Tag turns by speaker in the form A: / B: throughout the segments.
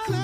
A: You're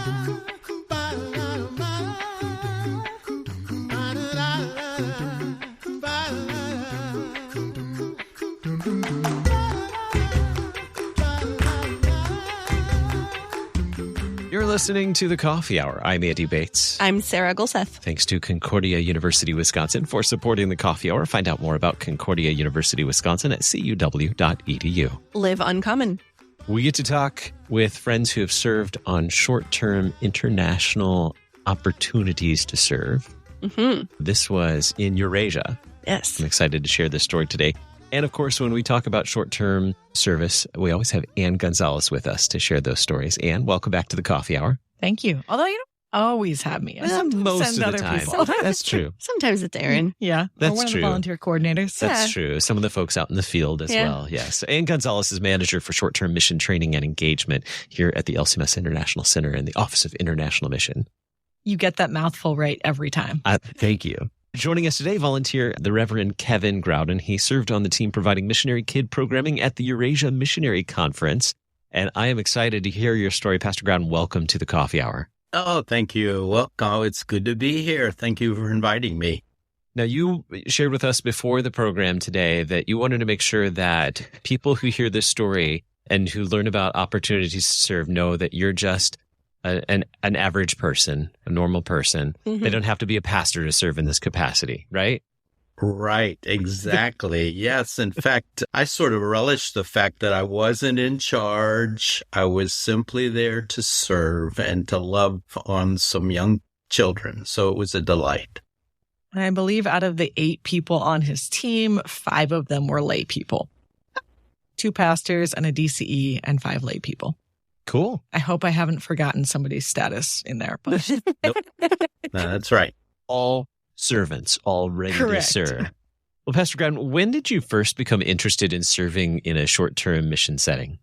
A: listening to The Coffee Hour. I'm Andy Bates.
B: I'm Sarah Gulseth.
A: Thanks to Concordia University, Wisconsin for supporting The Coffee Hour. Find out more about Concordia University, Wisconsin at cuw.edu.
B: Live uncommon.
A: We get to talk with friends who have served on short-term international opportunities to serve.
B: Mm-hmm.
A: This was in Eurasia.
B: Yes.
A: I'm excited to share this story today. And of course, when we talk about short-term service, we always have Anne Gonzalez with us to share those stories. Anne, welcome back to The Coffee Hour.
C: Thank you. Although you don't always have me.
A: Most of the time. That's true.
B: Sometimes it's Aaron.
C: Yeah.
A: That's
C: or one
A: true.
C: Of the volunteer coordinators.
A: That's true. Some of the folks out in the field as well. Yes. Anne Gonzalez is manager for short-term mission training and engagement here at the LCMS International Center in the Office of International Mission.
C: You get that mouthful right every time.
A: Thank you. Joining us today, volunteer the Reverend Kevin Graudin. He served on the team providing missionary kid programming at the Eurasia Missionary Conference. And I am excited to hear your story. Pastor Graudin, welcome to The Coffee Hour.
D: Oh, thank you. Welcome. It's good to be here. Thank you for inviting me.
A: Now, you shared with us before the program today that you wanted to make sure that people who hear this story and who learn about opportunities to serve know that you're just an average person, a normal person. Mm-hmm. They don't have to be a pastor to serve in this capacity, right?
D: Right, exactly. Yes. In fact, I sort of relished the fact that I wasn't in charge. I was simply there to serve and to love on some young children. So it was a delight.
C: And I believe out of the 8 people on his team, 5 of them were lay people. 2 pastors and a DCE and 5 lay people.
A: Cool.
C: I hope I haven't forgotten somebody's status in there. But
D: Nope. No, that's right.
A: All servants, all ready
C: Correct.
A: to serve. Well, Pastor Graudin, when did you first become interested in serving in a short-term mission setting?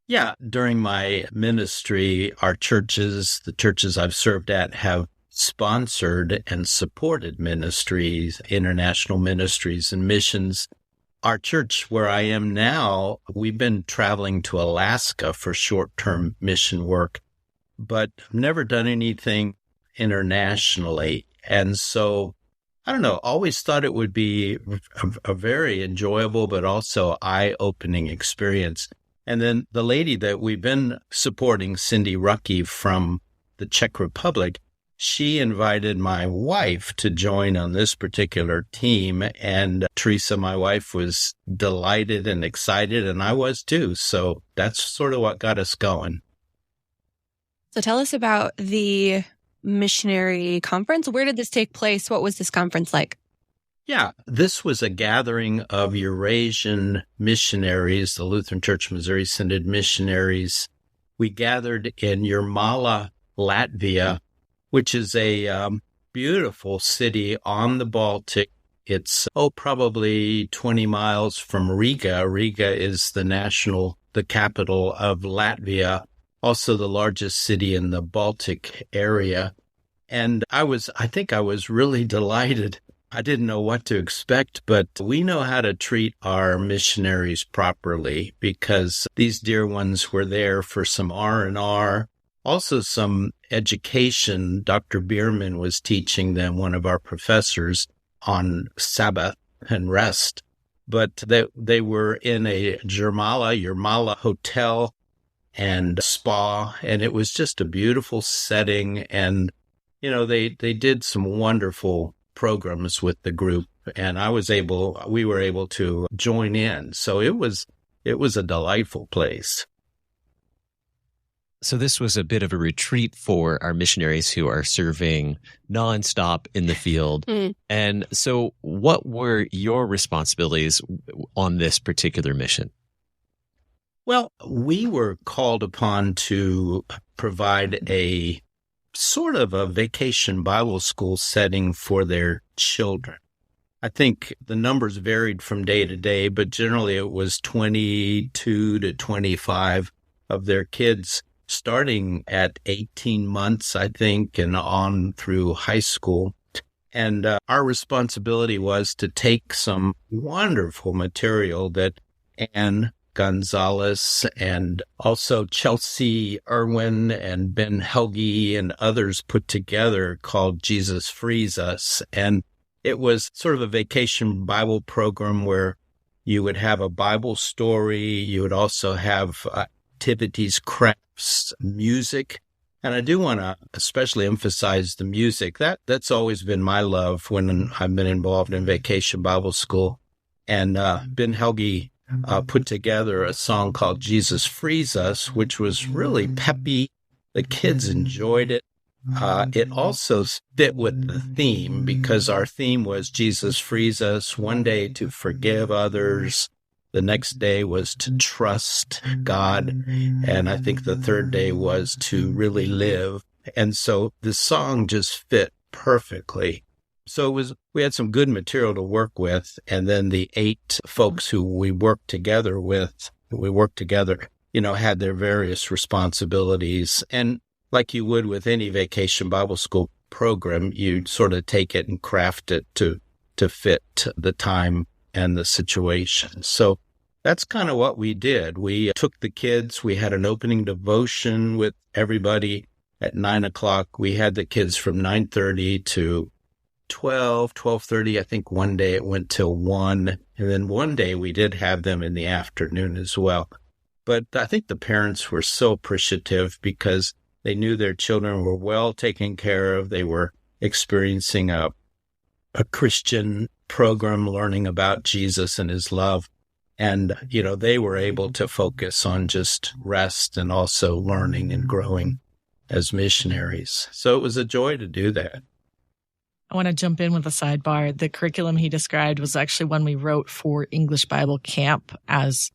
D: Yeah, during my ministry, our churches, the churches I've served at, have sponsored and supported ministries, international ministries and missions. Our church, where I am now, we've been traveling to Alaska for short-term mission work, but I've never done anything internationally. And so, I don't know, always thought it would be a very enjoyable but also eye-opening experience. And then the lady that we've been supporting, Cindy Rucky from the Czech Republic, she invited my wife to join on this particular team. And Teresa, my wife, was delighted and excited, and I was too. So that's sort of what got us going.
B: So tell us about the missionary conference. Where did this take place? What was this conference like?
D: Yeah, this was a gathering of Eurasian missionaries, the Lutheran Church Missouri Synod missionaries. We gathered in Jurmala, Latvia, which is a beautiful city on the Baltic. It's, probably 20 miles from Riga. Riga is the capital of Latvia, also the largest city in the Baltic area. And I think I was really delighted. I didn't know what to expect, but we know how to treat our missionaries properly because these dear ones were there for some R&R. Also some education. Dr. Bierman was teaching them, one of our professors, on Sabbath and rest. But they were in a Jurmala hotel and spa, and it was just a beautiful setting. And, they did some wonderful programs with the group, and we were able to join in. So it was a delightful place.
A: So this was a bit of a retreat for our missionaries who are serving nonstop in the field. And so what were your responsibilities on this particular mission?
D: Well, we were called upon to provide a sort of a vacation Bible school setting for their children. I think the numbers varied from day to day, but generally it was 22 to 25 of their kids starting at 18 months, I think, and on through high school. And our responsibility was to take some wonderful material that Anne Gonzalez and also Chelsea Irwin and Ben Helge and others put together called Jesus Frees Us. And it was sort of a vacation Bible program where you would have a Bible story. You would also have activities, crafts, music. And I do want to especially emphasize the music. That's always been my love when I've been involved in Vacation Bible School. And Ben Helge put together a song called Jesus Frees Us, which was really peppy. The kids enjoyed it. It also fit with the theme because our theme was Jesus frees us one day to forgive others. The next day was to trust God. And I think the third day was to really live. And so the song just fit perfectly. So we had some good material to work with. And then the 8 folks who we worked together, had their various responsibilities. And like you would with any Vacation Bible School program, you sort of take it and craft it to fit the time and the situation. So that's kind of what we did. We took the kids. We had an opening devotion with everybody at 9:00. We had the kids from 9:30 to 12:30. I think one day it went till 1. And then one day we did have them in the afternoon as well. But I think the parents were so appreciative because they knew their children were well taken care of. They were experiencing a Christian program, learning about Jesus and his love. And, they were able to focus on just rest and also learning and growing as missionaries. So it was a joy to do that.
C: I want to jump in with a sidebar. The curriculum he described was actually one we wrote for English Bible Camp as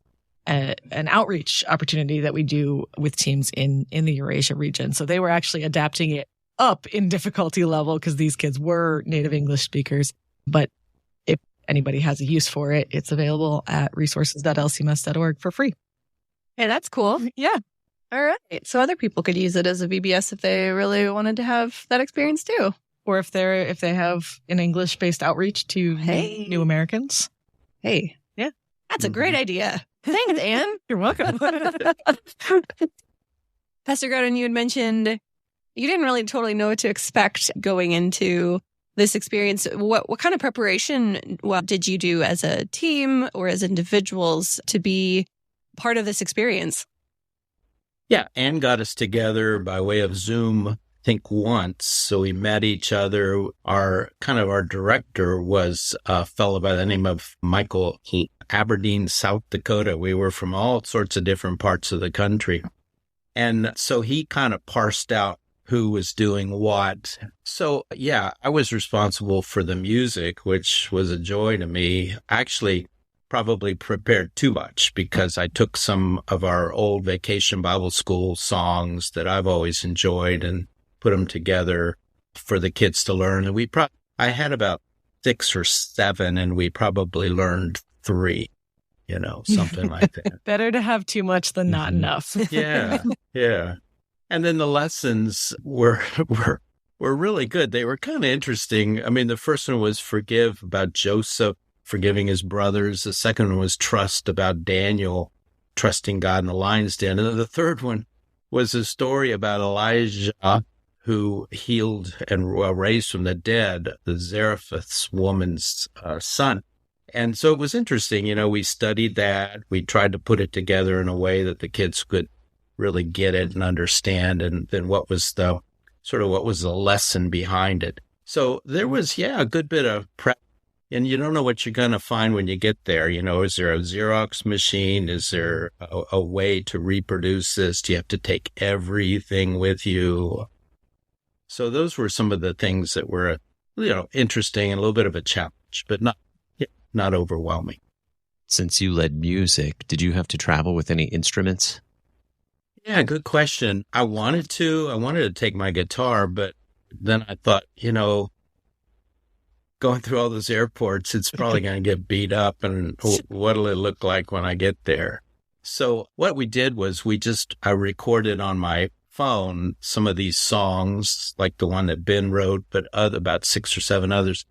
C: an outreach opportunity that we do with teams in the Eurasia region. So they were actually adapting it up in difficulty level because these kids were native English speakers. But if anybody has a use for it, it's available at resources.lcms.org for free.
B: Hey, that's cool.
C: Yeah.
B: All right. So other people could use it as a VBS if they really wanted to have that experience too.
C: Or if they have an English-based outreach to new Americans.
B: Hey.
C: Yeah.
B: That's a great idea. Thanks, Anne.
C: You're welcome.
B: Pastor Graudin, you had mentioned you didn't really totally know what to expect going into this experience. What kind of preparation did you do as a team or as individuals to be part of this experience?
D: Yeah, Anne got us together by way of Zoom, I think once. So we met each other. Our director was a fellow by the name of Michael Aberdeen, South Dakota. We were from all sorts of different parts of the country. And so he kind of parsed out who was doing what. So, yeah, I was responsible for the music, which was a joy to me. Actually, probably prepared too much because I took some of our old Vacation Bible School songs that I've always enjoyed and put them together for the kids to learn. And I had about 6 or 7, and we probably learned 3, something like that.
C: Better to have too much than not enough.
D: Yeah. And then the lessons were really good. They were kind of interesting. I mean, the first one was forgive, about Joseph forgiving his brothers. The second one was trust, about Daniel trusting God in the lion's den. And then the third one was a story about Elijah, who healed and raised from the dead the Zarephath woman's son. And so it was interesting. We studied that. We tried to put it together in a way that the kids could really get it and understand. And then what was the lesson behind it? So there was, a good bit of prep. And you don't know what you're going to find when you get there. Is there a Xerox machine? Is there a way to reproduce this? Do you have to take everything with you? So those were some of the things that were, interesting and a little bit of a challenge, but not overwhelming.
A: Since you led music, did you have to travel with any instruments?
D: Yeah, good question. I wanted to take my guitar, but then I thought, going through all those airports, it's probably going to get beat up, and what'll it look like when I get there? So what we did was I recorded on my phone some of these songs, like the one that Ben wrote, but about 6 or 7 others.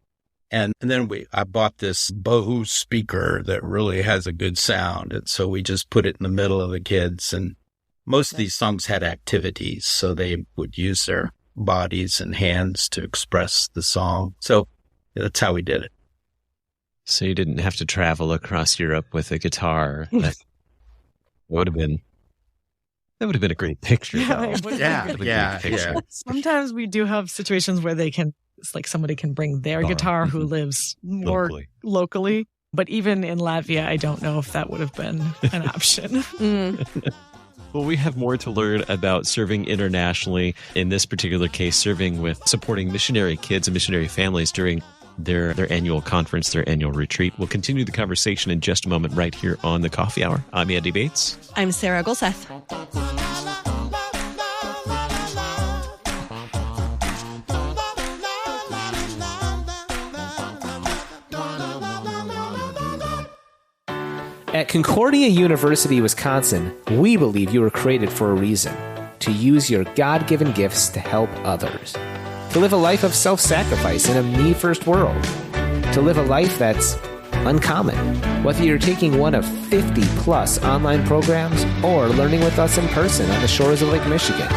D: And then I bought this Bose speaker that really has a good sound. And so we just put it in the middle of the kids. And most of these songs had activities, so they would use their bodies and hands to express the song. So that's how we did it.
A: So you didn't have to travel across Europe with a guitar. That would have been a great picture.
D: Yeah.
C: Sometimes we do have situations where it's like somebody can bring their guitar who lives more locally. But even in Latvia, I don't know if that would have been an option.
A: Well, we have more to learn about serving internationally. In this particular case, supporting missionary kids and missionary families during their annual conference, their annual retreat. We'll continue the conversation in just a moment right here on the Coffee Hour. I'm Andy Bates.
B: I'm Sarah Gonzalez.
E: At Concordia University, Wisconsin, we believe you were created for a reason: to use your God-given gifts to help others, to live a life of self-sacrifice in a me-first world, to live a life that's uncommon. Whether you're taking one of 50-plus online programs or learning with us in person on the shores of Lake Michigan,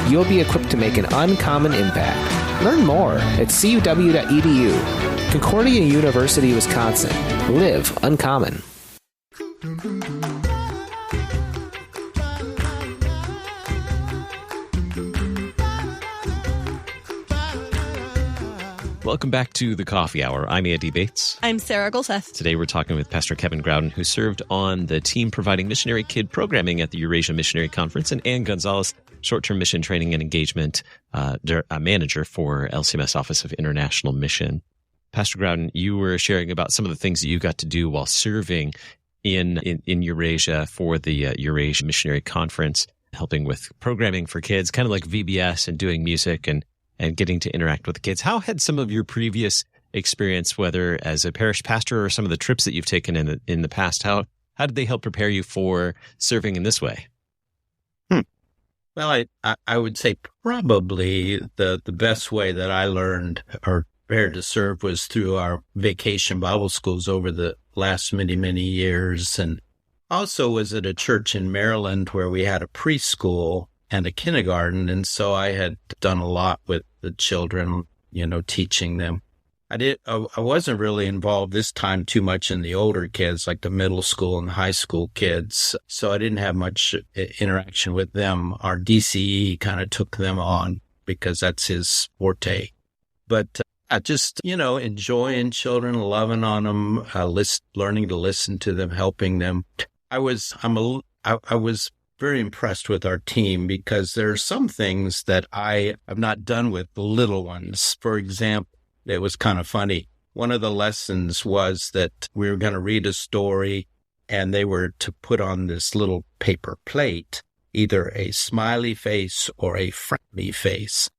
E: you'll be equipped to make an uncommon impact. Learn more at cuw.edu. Concordia University, Wisconsin. Live uncommon.
A: Welcome back to the Coffee Hour. I'm Andy Bates.
B: I'm Sarah Gonzalez.
A: Today we're talking with Pastor Kevin Graudin, who served on the team providing missionary kid programming at the Eurasia Missionary Conference, and Anne Gonzalez, short-term mission training and engagement manager for LCMS Office of International Mission. Pastor Graudin, you were sharing about some of the things that you got to do while serving in Eurasia for the Eurasia Missionary Conference, helping with programming for kids, kind of like VBS, and doing music and getting to interact with the kids. How had some of your previous experience, whether as a parish pastor or some of the trips that you've taken in the past, how did they help prepare you for serving in this way?
D: Well, I would say probably the best way that I learned or prepared to serve was through our vacation Bible schools over the last many, many years. And also was at a church in Maryland where we had a preschool and a kindergarten. And so I had done a lot with the children, teaching them. I wasn't really involved this time too much in the older kids, like the middle school and high school kids. So I didn't have much interaction with them. Our DCE kind of took them on because that's his forte. But I just, enjoying children, loving on them, learning to listen to them, helping them. I was very impressed with our team because there are some things that I have not done with the little ones. For example, it was kind of funny. One of the lessons was that we were going to read a story and they were to put on this little paper plate, either a smiley face or a frowny face.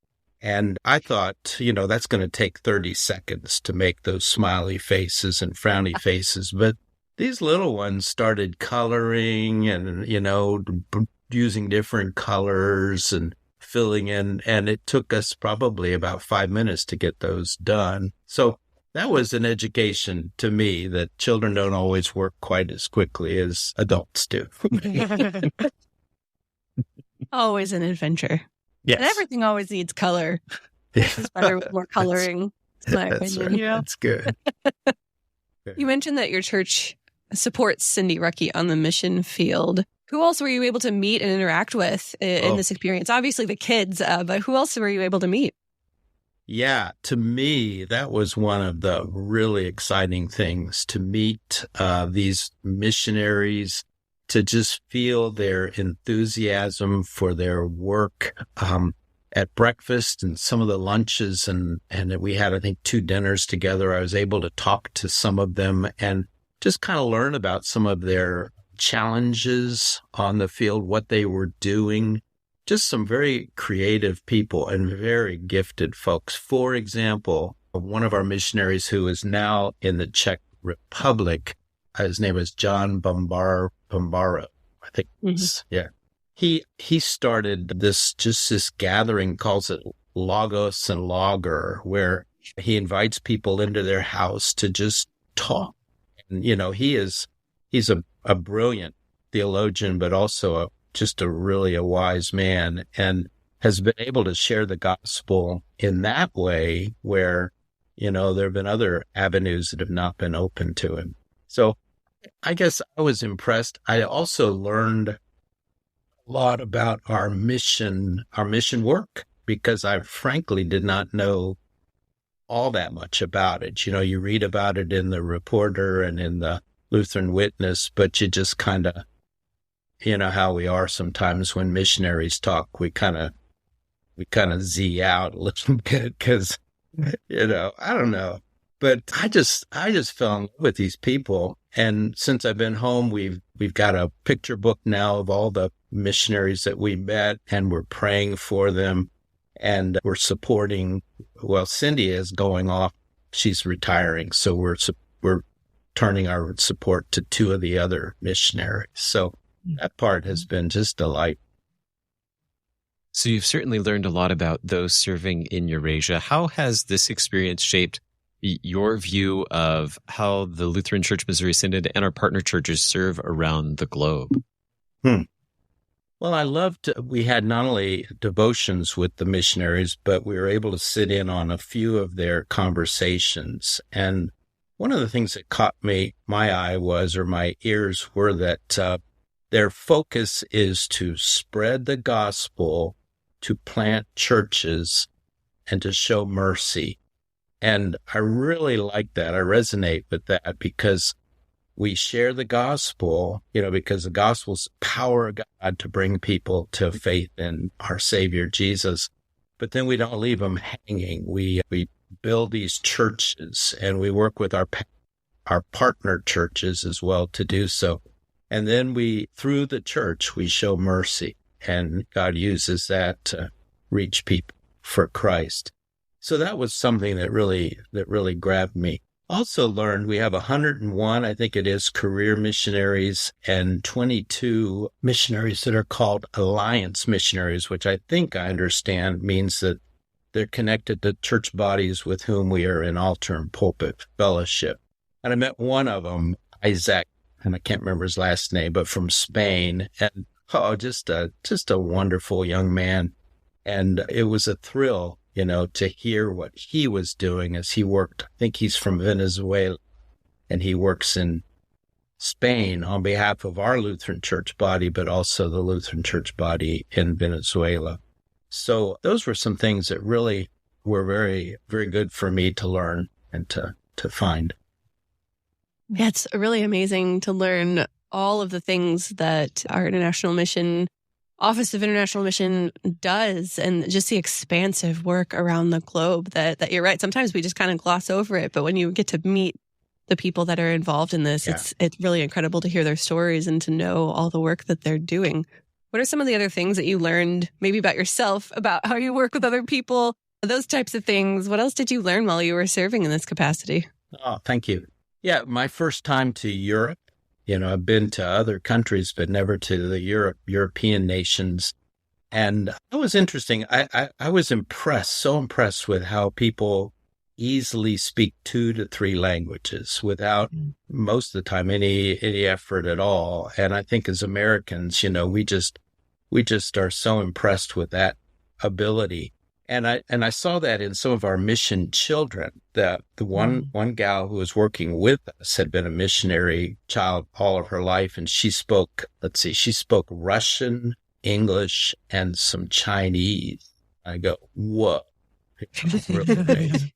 D: And I thought, that's going to take 30 seconds to make those smiley faces and frowny faces. But these little ones started coloring and, using different colors and filling in. And it took us probably about 5 minutes to get those done. So that was an education to me that children don't always work quite as quickly as adults do.
B: Always an adventure.
D: Yes.
B: And everything always needs color. It's better with more coloring, in my opinion.
D: Right.
B: Yeah.
D: That's good.
B: You mentioned that your church supports Cindy Rucky on the mission field. Who else were you able to meet and interact with in this experience? Obviously the kids, but who else were you able to meet?
D: Yeah, to me, that was one of the really exciting things, to meet these missionaries, to just feel their enthusiasm for their work at breakfast and some of the lunches. And we had, I think, 2 dinners together. I was able to talk to some of them and just kind of learn about some of their challenges on the field, what they were doing. Just some very creative people and very gifted folks. For example, one of our missionaries who is now in the Czech Republic, his name is John Bombaro, I think. Mm-hmm. Yeah. He started this gathering, calls it Logos and Logger, where He invites people into their house to just talk. And, he's a brilliant theologian, but also just really a wise man, and has been able to share the gospel in that way where, there have been other avenues that have not been open to him. So I guess I was impressed. I also learned a lot about our mission work, because I frankly did not know all that much about it. You read about it in the Reporter and in the Lutheran Witness, but you just kind of, how we are sometimes when missionaries talk, we kind of Z out a little bit because, I don't know. But I just fell in love with these people. And since I've been home, we've got a picture book now of all the missionaries that we met, and we're praying for them, and we're supporting. Well, Cindy is going off; she's retiring, so we're turning our support to two of the other missionaries. So that part has been just delightful.
A: So you've certainly learned a lot about those serving in Eurasia. How has this experience shaped your view of how the Lutheran Church Missouri Synod and our partner churches serve around the globe?
D: Well, I loved, we had not only devotions with the missionaries, but we were able to sit in on a few of their conversations. And one of the things that caught my ears were that their focus is to spread the gospel, to plant churches, and to show mercy. And I really like that. I resonate with that because we share the gospel, because the gospel's the power of God to bring people to faith in our Savior Jesus. But then we don't leave them hanging. We build these churches, and we work with our partner churches as well to do so. And then through the church, we show mercy, and God uses that to reach people for Christ. So that was something that really grabbed me. Also learned we have 101, I think it is, career missionaries and 22 missionaries that are called alliance missionaries, which I think I understand means that they're connected to church bodies with whom we are in altar and pulpit fellowship. And I met one of them, Isaac, and I can't remember his last name, but from Spain. And just a wonderful young man. And it was a thrill, to hear what he was doing as he worked. I think he's from Venezuela, and he works in Spain on behalf of our Lutheran church body, but also the Lutheran church body in Venezuela. So those were some things that really were very, very good for me to learn and to find.
B: Yeah, it's really amazing to learn all of the things that our International Mission, Office of International Mission does, and just the expansive work around the globe that you're right. Sometimes we just kind of gloss over it, but when you get to meet the people that are involved in this, it's really incredible to hear their stories and to know all the work that they're doing. What are some of the other things that you learned maybe about yourself, about how you work with other people, those types of things? What else did you learn while you were serving in this capacity?
D: Oh, thank you. Yeah, my first time to Europe, I've been to other countries, but never to the European nations. And it was interesting. I was so impressed with how people easily speak 2 to 3 languages without most of the time any effort at all. And I think as Americans, we just are so impressed with that ability. And I saw that in some of our mission children. The one gal who was working with us had been a missionary child all of her life, and she spoke Russian, English, and some Chinese. I go, whoa. It's really amazing.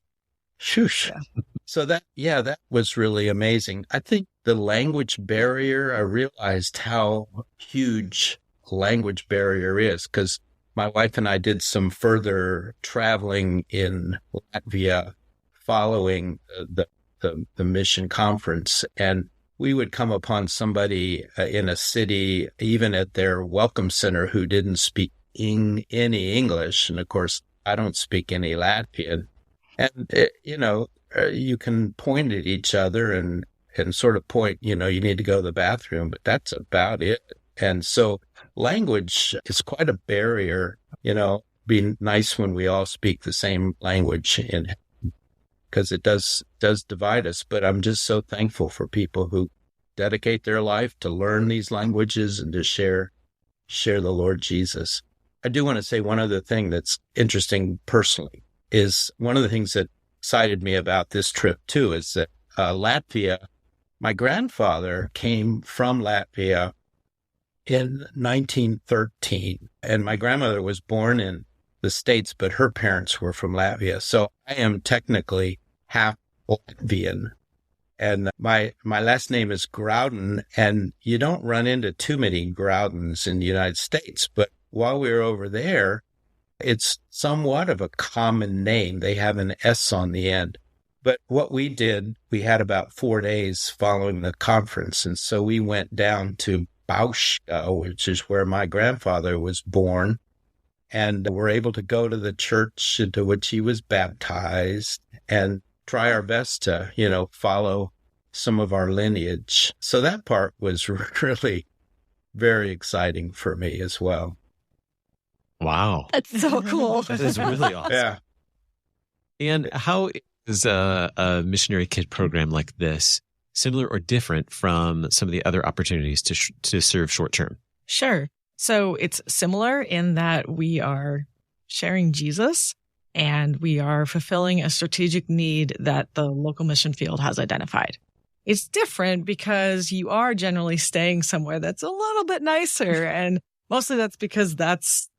D: Shush. Yeah. So that was really amazing. I think the language barrier, I realized how huge language barrier is, because my wife and I did some further traveling in Latvia following the mission conference, and we would come upon somebody in a city, even at their welcome center, who didn't speak any English. And of course, I don't speak any Latvian. And, you can point at each other and sort of point, you need to go to the bathroom, but that's about it. And so language is quite a barrier, be nice when we all speak the same language. because it does divide us. But I'm just so thankful for people who dedicate their life to learn these languages and to share the Lord Jesus. I do want to say one other thing that's interesting personally is one of the things that excited me about this trip too is that Latvia, my grandfather came from Latvia in 1913, and my grandmother was born in the States, but her parents were from Latvia. So I am technically half Latvian. And my last name is Graudin, and you don't run into too many Graudins in the United States. But while we were over there, it's somewhat of a common name. They have an S on the end. But what we did, we had about 4 days following the conference. And so we went down to Bauska, which is where my grandfather was born. And were able to go to the church into which he was baptized and try our best to, follow some of our lineage. So that part was really very exciting for me as well.
A: Wow.
B: That's so cool.
A: That is really awesome.
D: Yeah.
A: And how is a missionary kid program like this similar or different from some of the other opportunities to serve short term?
C: Sure. So it's similar in that we are sharing Jesus and we are fulfilling a strategic need that the local mission field has identified. It's different because you are generally staying somewhere that's a little bit nicer. And mostly that's because that's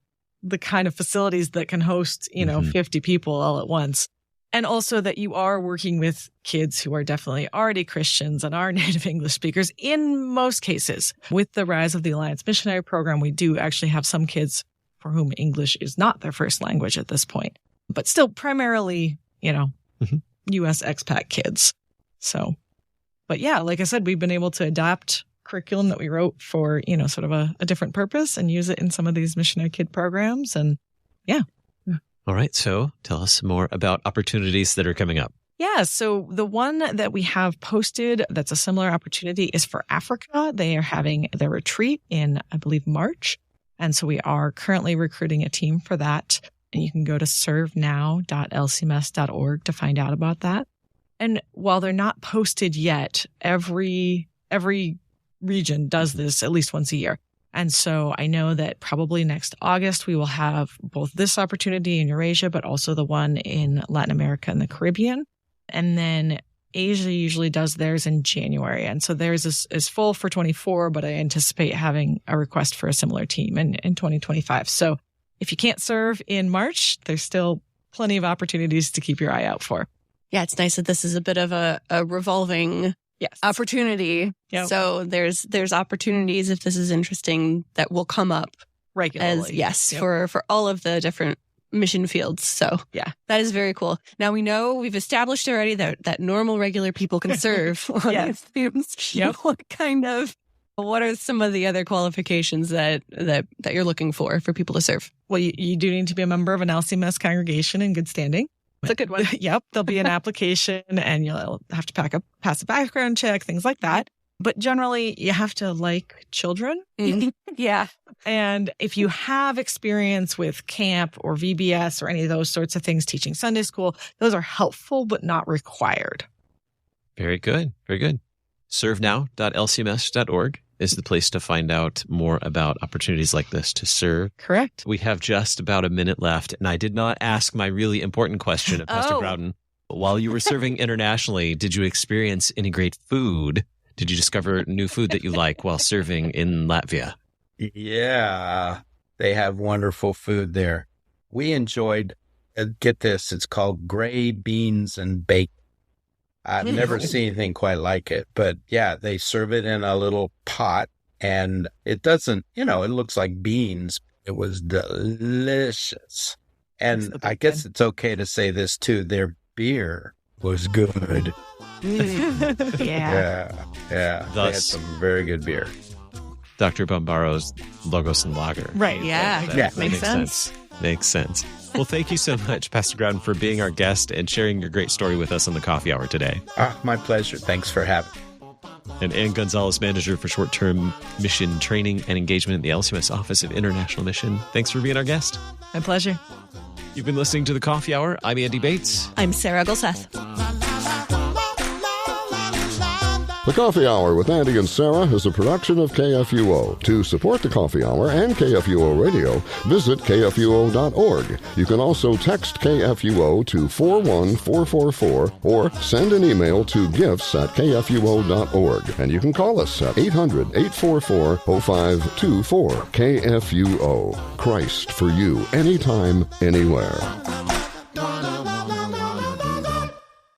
C: the kind of facilities that can host, 50 people all at once. And also that you are working with kids who are definitely already Christians and are native English speakers in most cases. With the rise of the Alliance Missionary Program, we do actually have some kids for whom English is not their first language at this point, but still primarily, U.S. expat kids. So, but yeah, like I said, we've been able to adapt curriculum that we wrote for, sort of a different purpose and use it in some of these missionary kid programs. And yeah.
A: All right. So tell us more about opportunities that are coming up.
C: Yeah. So the one that we have posted that's a similar opportunity is for Africa. They are having their retreat in, I believe, March. And so we are currently recruiting a team for that. And you can go to servenow.lcms.org to find out about that. And while they're not posted yet, every region does this at least once a year. And so I know that probably next August, we will have both this opportunity in Eurasia, but also the one in Latin America and the Caribbean. And then Asia usually does theirs in January. And so theirs is full for 24, but I anticipate having a request for a similar team in 2025. So if you can't serve in March, there's still plenty of opportunities to keep your eye out for.
B: Yeah, it's nice that this is a bit of a revolving opportunity.
C: Yep.
B: So there's opportunities, if this is interesting, that will come up
C: regularly.
B: For all of the different mission fields. So
C: yeah,
B: that is very cool. Now we know we've established already that normal, regular people can serve on these themes.
C: Yep.
B: What are some of the other qualifications that you're looking for people to serve?
C: Well, you do need to be a member of an LCMS congregation in good standing.
B: It's a good one.
C: Yep. There'll be an application and you'll have to pass a background check, things like that. But generally, you have to like children.
B: Yeah.
C: And if you have experience with camp or VBS or any of those sorts of things, teaching Sunday school, those are helpful but not required.
A: Very good. Very good. Servenow.lcms.org is the place to find out more about opportunities like this to serve.
C: Correct.
A: We have just about a minute left, and I did not ask my really important question of Pastor Graudin. While you were serving internationally, did you experience any great food? Did you discover new food that you like while serving in Latvia?
D: Yeah, they have wonderful food there. We enjoyed, get this, it's called gray beans and bacon. I've never seen anything quite like it, but yeah, they serve it in a little pot and it doesn't, it looks like beans. It was delicious. And I guess it's okay to say this too. Their beer was good.
B: Yeah.
D: They had some very good beer.
A: Dr. Bombaro's Logos and Lager.
C: Right.
B: Yeah.
A: That
C: makes sense.
A: Makes sense. Well, thank you so much, Pastor Graudin, for being our guest and sharing your great story with us on the Coffee Hour today.
D: My pleasure. Thanks for having me.
A: And Anne Gonzalez, Manager for Short-Term Mission Training and Engagement at the LCMS Office of International Mission. Thanks for being our guest.
C: My pleasure.
A: You've been listening to the Coffee Hour. I'm Andy Bates.
B: I'm Sarah Gulseth.
F: The Coffee Hour with Andy and Sarah is a production of KFUO. To support the Coffee Hour and KFUO Radio, visit KFUO.org. You can also text KFUO to 41444 or send an email to gifts@kfuo.org. And you can call us at 800-844-0524. KFUO. Christ for you, anytime, anywhere.